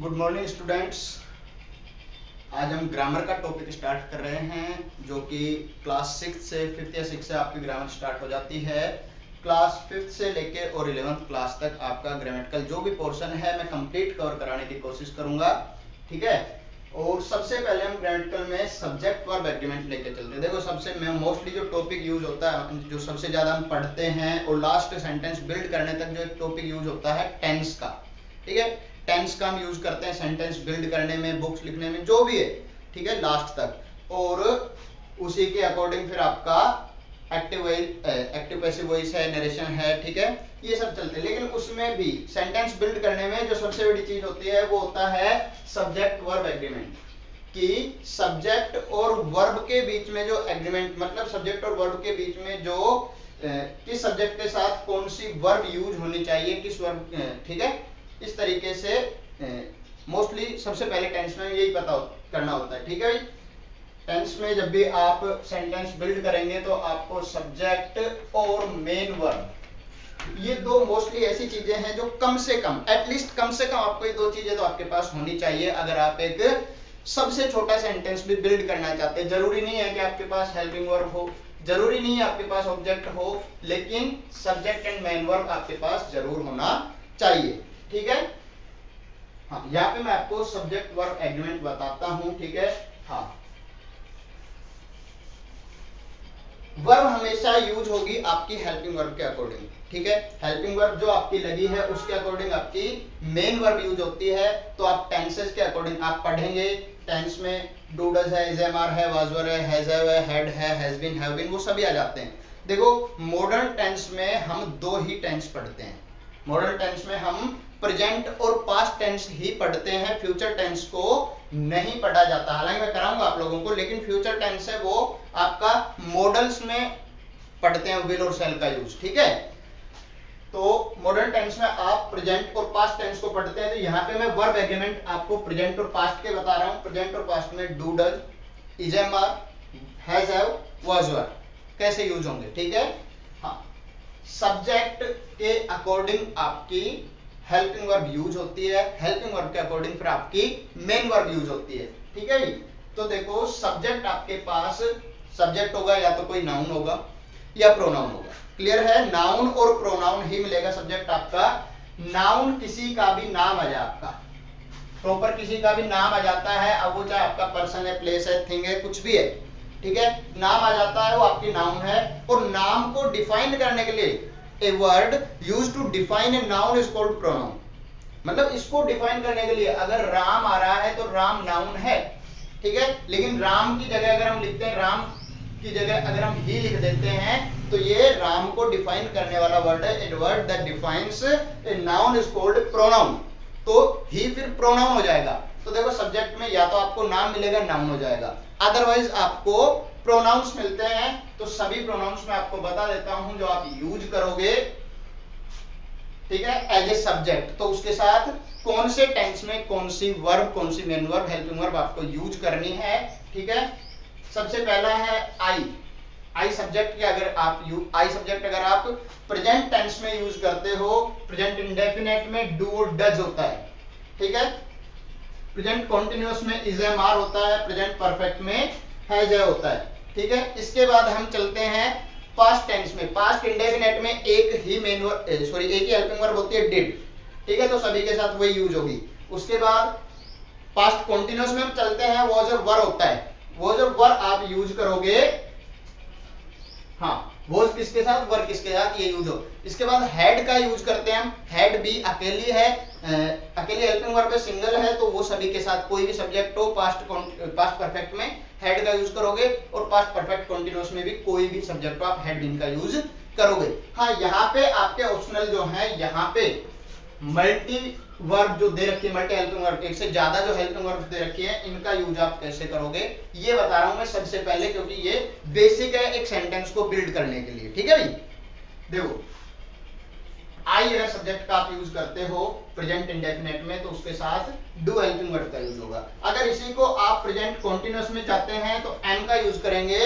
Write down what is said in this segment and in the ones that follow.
Good morning students. आज हम grammar का टॉपिक स्टार्ट कर रहे हैं जो कि क्लास 6 से 5th या 6 से आपकी ग्रामर स्टार्ट हो जाती है। क्लास 5th से लेके और 11th क्लास तक आपका ग्रामेटिकल जो भी पोर्शन है मैं कंप्लीट कवर कराने की कोशिश करूंगा, ठीक है। और सबसे पहले हम ग्रामेटिकल में सब्जेक्ट वर्ब एग्रीमेंट लेके चलते हैं। देखो सबसे मोस्टली जो टॉपिक यूज होता है, जो सबसे ज्यादा हम पढ़ते हैं और लास्ट सेंटेंस बिल्ड करने तक जो एक टॉपिक यूज होता है टेंस का, ठीक है। टेंस का हम यूज करते हैं सेंटेंस बिल्ड करने में, बुक्स लिखने में, जो भी है, ठीक है, लास्ट तक। और उसी के अकॉर्डिंग फिर आपका एक्टिव पैसिव वॉइस है, नरेशन है, ठीक है, ये सब चलते हैं। लेकिन उसमें भी सेंटेंस बिल्ड करने में जो सबसे बड़ी चीज होती है वो होता है सब्जेक्ट वर्ब एग्रीमेंट। कि सब्जेक्ट और वर्ब के बीच में जो एग्रीमेंट, मतलब सब्जेक्ट और वर्ब के बीच में जो किस सब्जेक्ट के साथ कौन सी वर्ब यूज होनी चाहिए, किस वर्ब, ठीक है, इस तरीके से मोस्टली सबसे पहले टेंस में यही पता करना होता है, ठीक है भाई। टेंस में जब भी आप सेंटेंस बिल्ड करेंगे तो आपको सब्जेक्ट और मेन वर्ब, ये दो मोस्टली ऐसी चीजें हैं जो कम से कम, एटलीस्ट कम से कम आपको ये दो चीजें तो आपके पास होनी चाहिए अगर आप एक सबसे छोटा सेंटेंस भी बिल्ड करना चाहते हैं। जरूरी नहीं है कि आपके पास हेल्पिंग वर्ब हो, जरूरी नहीं है आपके पास ऑब्जेक्ट हो, लेकिन सब्जेक्ट एंड मेन वर्ब आपके पास जरूर होना चाहिए, ठीक है। हाँ, यहाँ पे मैं आपको सब्जेक्ट वर्ब एग्रीमेंट बताता हूं, ठीक है। हाँ, वर्ब हमेशा यूज होगी आपकी हेल्पिंग वर्ब के अकॉर्डिंग, ठीक है। हेल्पिंग वर्ब जो आपकी लगी है उसके अकॉर्डिंग आपकी मेन वर्ब यूज होती है। तो आप टेंसेस के अकॉर्डिंग आप पढ़ेंगे। टेंस में डू डज है, इज एम आर है, वाज वर है, हैज है, हैड है, हैज बीन, हैव बीन, वो सभी आ जाते हैं। देखो मॉडर्न टेंस में हम दो ही टेंस पढ़ते हैं। मॉडर्न टेंस में हम प्रेजेंट और पास्ट टेंस ही पढ़ते हैं, फ्यूचर टेंस को नहीं पढ़ा जाता। हालांकि मैं कराऊंगा आप लोगों को, लेकिन फ्यूचर टेंस है वो आपका मॉडल्स में पढ़ते हैं, विल और शैल का यूज, ठीक है। तो मॉडर्न टेंस में आप प्रेजेंट और पास्ट टेंस को पढ़ते हैं। तो यहाँ पे मैं वर्ब एग्रीमेंट आपको प्रेजेंट और पास्ट के बता रहा हूँ। प्रेजेंट और पास्ट में do does, is am are, has have, was were कैसे यूज होंगे, ठीक है। हाँ, सब्जेक्ट के अकॉर्डिंग आपकी हेल्पिंग वर्ब यूज होती है, हेल्पिंग वर्ब के अकॉर्डिंग फिर आपकी मेन वर्ब यूज होती है, ठीक है। तो देखो सब्जेक्ट आपके पास सब्जेक्ट होगा या तो कोई नाउन होगा या प्रोनाउन होगा, क्लियर है। नाउन और प्रोनाउन ही मिलेगा सब्जेक्ट आपका। नाउन किसी का भी नाम आ जाए, आपका प्रॉपर किसी का भी नाम आ जाता है, अब वो चाहे आपका पर्सन है, प्लेस है, थिंग है, कुछ भी है, ठीक है, नाम आ जाता है, वो आपकी नाउन है। और नाम को डिफाइन करने के लिए a word used to define a noun is called pronoun. मतलब इसको डिफाइन करने के लिए अगर राम आ रहा है तो राम नाउन है, ठीक है। लेकिन राम की जगह अगर हम लिखते हैं, राम की जगह अगर हम ही लिख देते हैं तो ये राम को डिफाइन करने वाला वर्ड है। A word that defines A noun is called pronoun. तो ही फिर प्रोनाउन हो जाएगा। तो देखो सब्जेक्ट में या तो आपको नाम मिलेगा, नाउन हो जाएगा, अदरवाइज आपको प्रोनाउंस मिलते हैं। तो सभी प्रोनाउंस मैं आपको बता देता हूं जो आप यूज करोगे, ठीक है, एज ए सब्जेक्ट। तो उसके साथ कौन से टेंस में कौन सी वर्ब, कौन सी मेन वर्ब, हेल्पिंग वर्ब आपको यूज करनी है, ठीक है। सबसे पहला है आई। आई सब्जेक्ट के अगर आप आई सब्जेक्ट अगर आप प्रेजेंट टेंस में यूज करते हो, प्रेजेंट इंडेफिनेट में डू और डज होता है, ठीक है। प्रेजेंट कॉन्टिन्यूअस में इज एम आर होता है, प्रेजेंट परफेक्ट में हैज है होता है, ठीक है। इसके बाद हम चलते हैं पास्ट टेंस में। पास्ट इंडेफिनेट में एक ही मेन वर्ब, सॉरी एक ही हेल्पिंग वर्ब होती है, डिड, ठीक है। तो सभी के साथ वही यूज होगी। उसके बाद पास्ट कॉन्टिन्यूअस में हम चलते हैं, वाज और वर होता है। वाज और वर आप यूज करोगे, हाँ, वाज किसके साथ, वर किसके साथ, ये यूज हो। इसके बाद हैड का यूज करते हैं हम। हैड भी अकेली है, अकेली हेल्पिंग वर्ब है, सिंगल है, तो वो सभी के साथ कोई भी सब्जेक्ट हो, पास्ट परफेक्ट में हैड का यूज करोगे, और पास्ट परफेक्ट कॉन्टिन्यूअस में भी कोई भी सब्जेक्ट हो आप हैड बीन का यूज करोगे। हाँ, यहाँ पे आपके ऑप्शनल जो है, यहाँ पे मल्टी वर्ब जो दे रखी है, मल्टी हेल्पिंग वर्ब, एक से ज्यादा जो हेल्पिंग वर्ब दे रखी है, इनका यूज आप कैसे करोगे ये बता रहा हूं मैं सबसे पहले, क्योंकि ये बेसिक है एक सेंटेंस को बिल्ड करने के लिए, ठीक है भाई। देखो आई अगर सब्जेक्ट का आप यूज करते हो प्रेजेंट इंडेफिनेट में, तो उसके साथ डू हेल्पिंग वर्ब का यूज होगा। अगर इसी को आप प्रेजेंट कॉन्टिन्यूअस में चाहते हैं तो एम का यूज करेंगे।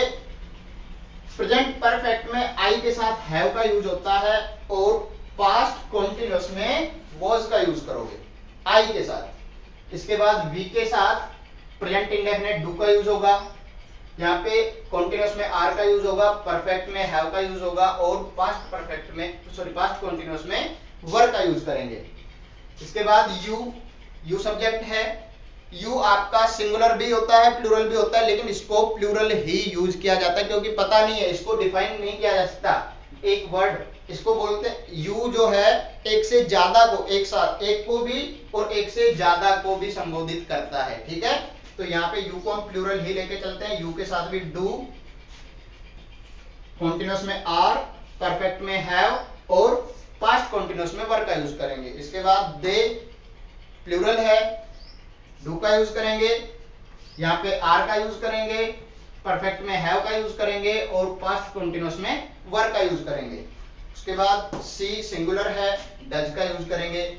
प्रेजेंट परफेक्ट में आई के साथ हैव का यूज होता है, और पास्ट कॉन्टिन्यूअस में was का यूज करोगे आई के साथ। इसके बाद वी के साथ प्रेजेंट इंडेफिनिट डू का यूज होगा, यहाँ पे कॉन्टिन्यूअस में आर का यूज होगा, परफेक्ट में हैव का यूज होगा और पास्ट परफेक्ट में पास्ट कॉन्टिन्यूअस में वर का यूज करेंगे। इसके बाद यू सब्जेक्ट है। यू आपका सिंगुलर भी होता है प्लूरल भी होता है, लेकिन इसको प्लूरल ही यूज किया जाता है क्योंकि पता नहीं है, इसको डिफाइन नहीं किया जा सकता एक वर्ड। इसको बोलते हैं यू जो है एक से ज्यादा को एक साथ, एक को भी और एक से ज्यादा को भी संबोधित करता है, ठीक है। तो यहाँ पे यू को हम प्लूरल ही लेके चलते हैं। यू के साथ भी डू, कॉन्टिन्यूअस में आर, परफेक्ट में हैव और पास्ट कॉन्टिन्यूअस में वर का यूज करेंगे। इसके बाद दे प्लूरल है, डू का यूज करेंगे, यहाँ पे आर का यूज करेंगे, परफेक्ट में हैव का यूज करेंगे और पास्ट कॉन्टिन्यूअस में वर का यूज करेंगे। उसके बाद सी सिंगुलर है, डज का यूज करेंगे,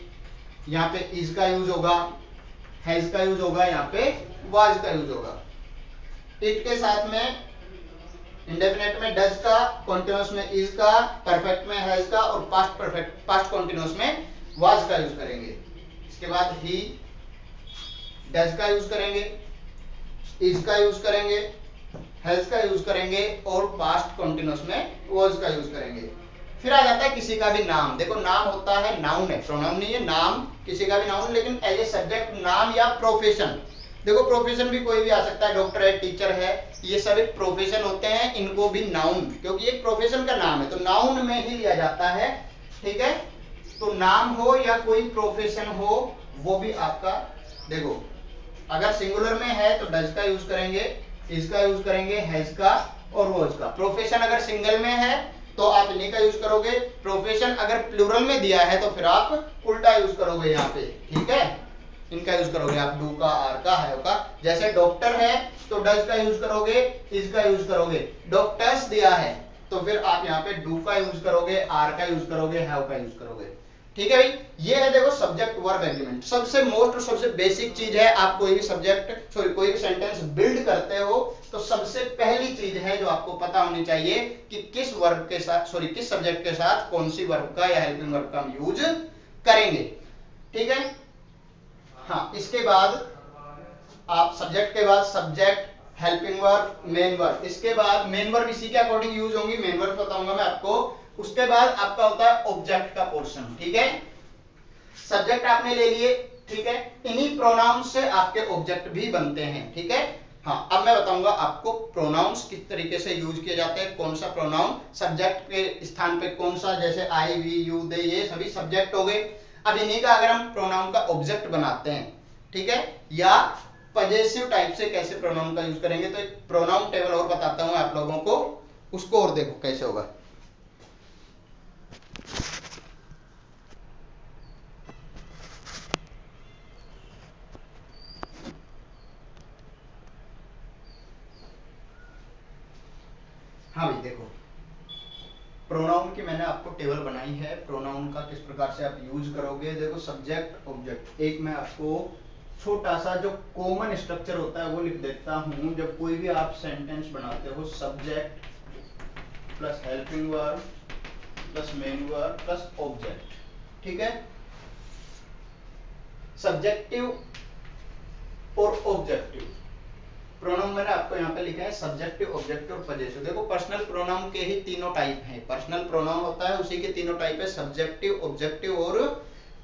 यहाँ पे इज का यूज होगा, हैज का यूज होगा, यहाँ पे वाज का यूज होगा। इट के साथ में इंडेफिनिट में डज का, कॉन्टिन्यूअस में इज का, परफेक्ट में हैज का और पास्ट कॉन्टिन्यूअस में वाज का यूज करेंगे। इसके बाद ही डज का यूज करेंगे, इज का यूज करेंगे, हैज का यूज करेंगे और पास्ट कॉन्टिन्यूअस में वाज का यूज करेंगे। फिर आ जाता है किसी का भी नाम। देखो नाम होता है, नाउन है, प्रोनाउन नहीं है, नाम किसी का भी नाउन, लेकिन एज ए सब्जेक्ट नाम या प्रोफेशन। देखो प्रोफेशन भी कोई भी आ सकता है, डॉक्टर है, टीचर है, ये सब एक प्रोफेशन होते हैं, इनको भी नाउन, क्योंकि एक प्रोफेशन का नाम है तो नाउन में ही लिया जाता है, ठीक है। तो नाम हो या कोई प्रोफेशन हो वो भी आपका, देखो अगर सिंगुलर में है तो डज का यूज करेंगे, इज का यूज करेंगे, हैज का और वाज का। प्रोफेशन अगर सिंगल में है तो आप इन्हीं का यूज करोगे, प्रोफेशन अगर प्लूरल में दिया है तो फिर आप उल्टा यूज करोगे यहाँ पे, ठीक है, इनका यूज करोगे आप, डू का, आर का, हैव का। जैसे डॉक्टर है तो डज का यूज करोगे, इज का यूज करोगे, डॉक्टर्स दिया है तो फिर आप यहाँ पे डू का यूज करोगे, आर का यूज करोगे, हैव का यूज करोगे, ठीक है भाई। ये है देखो सब्जेक्ट वर्ब एग्रीमेंट, सबसे मोस्ट और सबसे बेसिक चीज है। आप कोई भी सब्जेक्ट कोई भी सेंटेंस बिल्ड करते हो तो सबसे पहली चीज है जो आपको पता होनी चाहिए कि किस वर्ब के साथ किस सब्जेक्ट के साथ कौन सी वर्ब का या हेल्पिंग वर्ब का हम यूज करेंगे, ठीक है। हाँ, इसके बाद आप सब्जेक्ट के बाद subject, helping verb, main verb, इसके बाद मेन वर्ब इसी के अकॉर्डिंग यूज होंगी, मेन वर्ब बताऊंगा मैं आपको। उसके बाद आपका होता है ऑब्जेक्ट का पोर्शन, ठीक है। सब्जेक्ट आपने ले लिए, ठीक है, इन्हीं प्रोनाउंस से आपके ऑब्जेक्ट भी बनते हैं, ठीक है। हाँ, अब मैं बताऊंगा आपको प्रोनाउंस किस तरीके से यूज किए जाते हैं, कौन सा प्रोनाउन सब्जेक्ट के स्थान पे कौन सा, जैसे आई, वी, यू, दे, ये सभी सब्जेक्ट हो गए। अब इन्हीं का अगर हम प्रोनाउन का ऑब्जेक्ट बनाते हैं, ठीक है, या पजेसिव टाइप से कैसे प्रोनाउन का यूज करेंगे, तो एक प्रोनाउन टेबल और बताता हूं आप लोगों को, उसको और देखो कैसे होगा। हाँ भाई देखो, प्रोनाउन की मैंने आपको टेबल बनाई है, प्रोनाउन का किस प्रकार से आप यूज करोगे। देखो सब्जेक्ट, ऑब्जेक्ट, एक मैं आपको छोटा सा जो कॉमन स्ट्रक्चर होता है वो लिख देता हूं। जब कोई भी आप सेंटेंस बनाते हो, subject plus helping verb plus main verb plus object, ठीक है। सब्जेक्टिव और ऑब्जेक्टिव प्रोनाउन मैंने आपको यहाँ पे लिखा है सब्जेक्टिव, ऑब्जेक्टिव और पजेसिव। देखो पर्सनल प्रोनाउन के ही तीनों टाइप हैं, पर्सनल प्रोनाउन होता है उसी के तीनों टाइप है, सब्जेक्टिव, ऑब्जेक्टिव और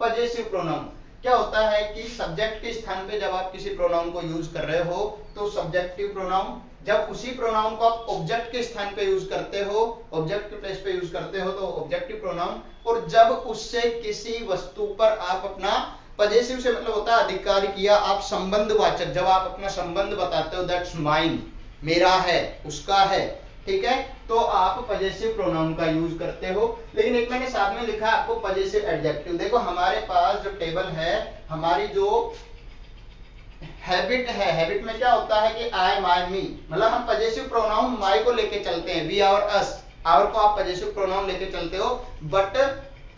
पजेसिव प्रोनाउन। क्या होता है कि सब्जेक्ट के स्थान पे जब आप किसी प्रोनाउन को यूज कर रहे हो तो सब्जेक्टिव प्रोनाउन, जब उसी प्रोनाउन को आप ऑब्जेक्ट के स्थान पे यूज करते हो, ऑब्जेक्ट के प्लेस पे यूज करते हो तो ऑब्जेक्टिव प्रोनाउन, और जब उससे किसी वस्तु पर आप अपना, पजेसिव से मतलब होता है अधिकार किया, आप संबंधवाचक, जब आप अपना संबंध बताते हो, दैट्स माइन, मेरा है, उसका है, ठीक है, तो आप पजेसिव प्रोनाउन का यूज करते हो। लेकिन एक मैंने साथ में लिखा आपको पजेसिव एडजेक्टिव। देखो हमारे पास जो टेबल है, हमारी जो हैबिट है, हैबिट में क्या होता है कि आई, माई, मी, मतलब हम पजेसिव प्रोनाउन माई को लेके चलते हैं, वी, आवर, अस, आवर को आप पजेसिव प्रोनाउन लेके चलते हो, बट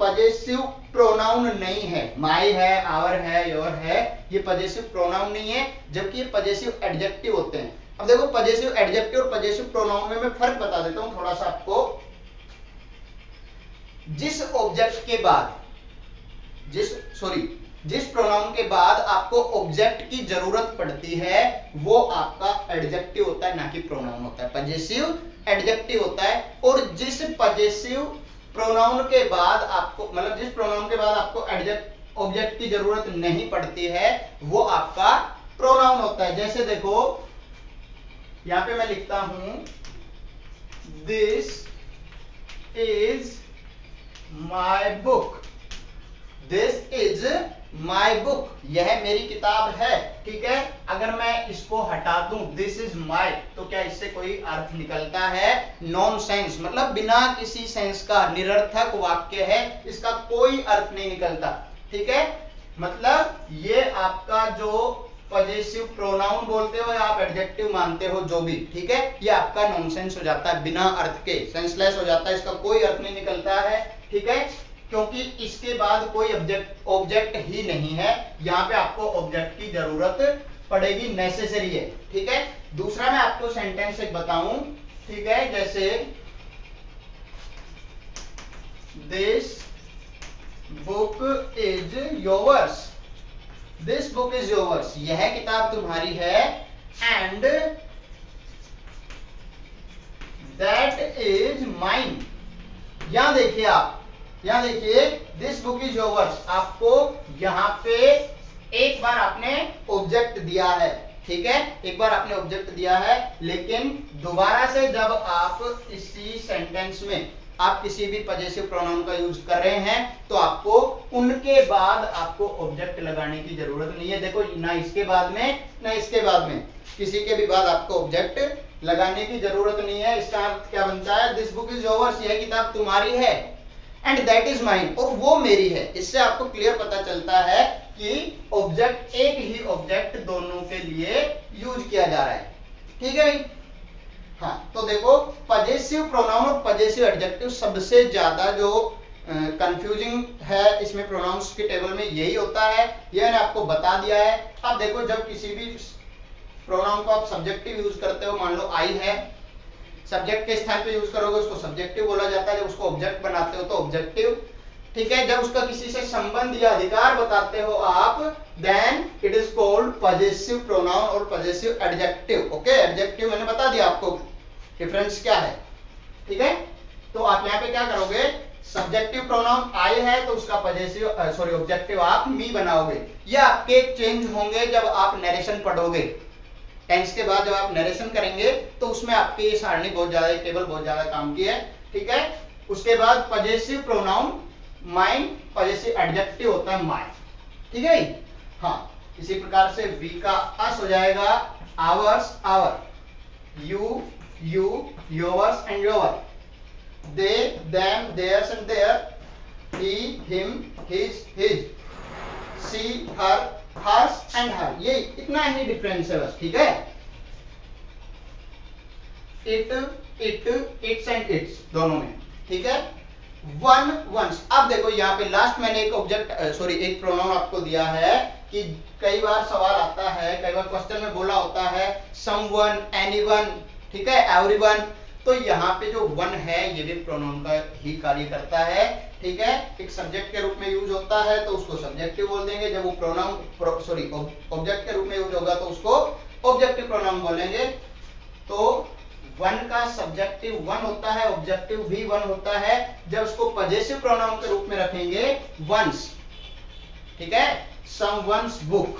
पजेसिव प्रोनाउन नहीं है। माई है, आवर है, योर है, ये पजेसिव प्रोनाउन नहीं है, जबकि ये पजेसिव एडजेक्टिव होते हैं। अब देखो पजेसिव एडजेक्टिव और पजेसिव प्रोनाउन में मैं फर्क बता देता हूं थोड़ा सा आपको। जिस ऑब्जेक्ट के बाद जिस प्रोनाउन के बाद आपको ऑब्जेक्ट की जरूरत पड़ती है वो आपका एडजेक्टिव होता है, ना कि प्रोनाउन होता है। पजेसिव एडजेक्टिव होता है। और जिस पजेसिव प्रोनाउन के बाद आपको मतलब जिस प्रोनाउन के बाद आपको ऑब्जेक्ट की जरूरत नहीं पड़ती है वो आपका प्रोनाउन होता है। जैसे देखो यहां पे मैं लिखता हूं this is my book, this is my book, यह मेरी किताब है। ठीक है, अगर मैं इसको हटा दूं दिस इज माई, तो क्या इससे कोई अर्थ निकलता है? नॉनसेंस, मतलब बिना किसी सेंस का निरर्थक वाक्य है, इसका कोई अर्थ नहीं निकलता। ठीक है, मतलब ये आपका जो पजेसिव प्रोनाउन बोलते हो या आप एडजेक्टिव मानते हो जो भी, ठीक है, ये आपका नॉनसेंस हो जाता है, बिना अर्थ के, सेंसलेस हो जाता है, इसका कोई अर्थ नहीं निकलता है। ठीक है, क्योंकि इसके बाद कोई ऑब्जेक्ट ही नहीं है, यहाँ पे आपको ऑब्जेक्ट की जरूरत पड़ेगी, नेसेसरी है। ठीक है, दूसरा मैं आपको सेंटेंस एक बताऊं। ठीक है, जैसे this book is yours, this book is yours, यह किताब तुम्हारी है। एंड दैट इज माइन, यहां देखिए आप, यहां देखिए दिस बुक इज योर्स, आपको यहां पे एक बार आपने ऑब्जेक्ट दिया है। ठीक है, एक बार आपने ऑब्जेक्ट दिया है, लेकिन दोबारा से जब आप इसी सेंटेंस में आप किसी भी पजेसिव प्रोनाउन का यूज कर रहे हैं तो आपको उनके बाद आपको ऑब्जेक्ट लगाने की जरूरत नहीं है। देखो ना इसके बाद में ना इसके बाद में, किसी के भी बाद आपको ऑब्जेक्ट लगाने की जरूरत नहीं है। इसका अर्थ क्या बनता है? दिस बुक इज योर्स, यह किताब तुम्हारी है। एंड दैट इज माइन, और वो मेरी है। इससे आपको क्लियर पता चलता है कि ऑब्जेक्ट, एक ही ऑब्जेक्ट दोनों के लिए यूज किया जा रहा है। ठीक है भाई, हाँ, तो देखो पजेसिव प्रोनाउन और पजेसिव एडजेक्टिव सबसे ज्यादा जो कंफ्यूजिंग है इसमें प्रोनाउंस की टेबल में यही होता है, ये मैंने आपको बता दिया है। अब देखो जब किसी भी प्रोनाउन को आप सब्जेक्टिव यूज करते हो, मान लो आई है, सब्जेक्ट के स्थान पे यूज करोगे उसको सब्जेक्टिव बोला जाता है, जब उसको ऑब्जेक्ट बनाते हो तो ऑब्जेक्टिव। ठीक है, जब उसका किसी से संबंध या अधिकार बताते हो आप, then it is called possessive pronoun और पजेसिव एडजेक्टिव। ओके, एडजेक्टिव मैंने बता दिया आपको डिफरेंस क्या है। ठीक है, तो आप यहाँ पे क्या करोगे, सब्जेक्टिव प्रोनाउन आई है तो उसका पजेसिव सॉरी ऑब्जेक्टिव आप मी बनाओगे। ये आपके चेंज होंगे जब आप नरेशन पढ़ोगे। टेंस के बाद जब आप नरेशन करेंगे तो उसमें आपकी ये सारणी बहुत ज्यादा, टेबल बहुत ज्यादा काम की है। ठीक है, उसके बाद possessive pronoun mine, possessive adjective होता है माई। ठीक है, हाँ, इसी प्रकार से वी का अस हो जाएगा ours, our, you, you, yours and your, they, them, theirs and their, he, him, his, his, she, her, hers and her, ये इतना ही डिफरेंस है बस। ठीक है, it, it, its and its दोनों में। ठीक है, वन, वंस। अब देखो यहाँ पे लास्ट मैंने एक ऑब्जेक्ट सॉरी एक प्रोनाउन आपको दिया है कि कई बार सवाल आता है, कई बार क्वेश्चन में बोला होता है समवन, एनीवन, ठीक है, एवरीवन, तो यहाँ पे जो वन है ये भी प्रोनाउन का ही कार्य करता है। ठीक है, एक सब्जेक्ट के रूप में यूज होता है तो उसको सब्जेक्टिव बोल देंगे, जब वो प्रोनाउन सॉरी ऑब्जेक्ट के रूप में यूज होगा तो उसको ऑब्जेक्टिव प्रोनाउन बोलेंगे। तो वन का सब्जेक्टिव वन होता है, ऑब्जेक्टिव भी वन होता है। जब उसको पजेसिव प्रोनाउन के रूप में रखेंगे वंस। ठीक है, someone's book,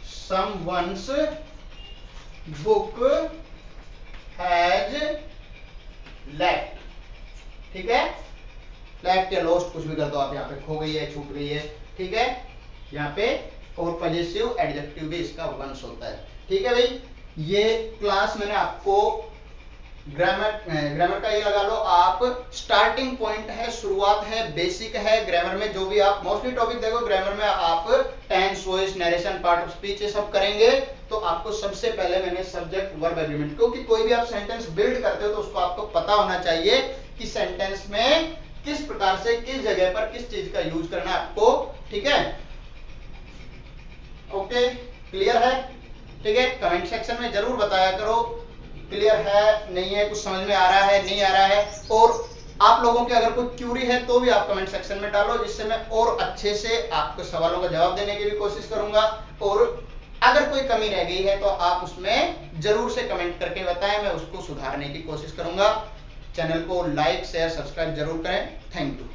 someone's book has left. ठीक है, लेफ्ट या लॉस्ट कुछ भी कर दो आप, यहाँ पे खो गई है, छूट गई है। ठीक है, यहाँ पे और पजेसिव एडजेक्टिव भी इसका वंस होता है। ठीक है भाई, ये क्लास मैंने आपको ग्रामर का ये लगा लो आप स्टार्टिंग पॉइंट है, शुरुआत है, बेसिक है। ग्रामर में जो भी आप मोस्टली टॉपिक देखो, ग्रामर में आप tense, voice, narration, part of speech ये सब करेंगे। तो आपको सबसे पहले मैंने सब्जेक्ट वर्ब एग्रीमेंट, क्योंकि कोई भी आप सेंटेंस बिल्ड करते हो तो उसको आपको पता होना चाहिए कि सेंटेंस में किस प्रकार से, किस जगह पर किस चीज का यूज करना है आपको। ठीक है, ओके, क्लियर है? ठीक है, कमेंट सेक्शन में जरूर बताया करो क्लियर है, नहीं है, कुछ समझ में आ रहा है, नहीं आ रहा है। और आप लोगों की अगर कोई क्यूरी है तो भी आप कमेंट सेक्शन में डालो, जिससे मैं और अच्छे से आपके सवालों का जवाब देने की भी कोशिश करूंगा। और अगर कोई कमी रह गई है तो आप उसमें जरूर से कमेंट करके बताएं, मैं उसको सुधारने की कोशिश करूंगा। चैनल को लाइक शेयर सब्सक्राइब जरूर करें। Thank you.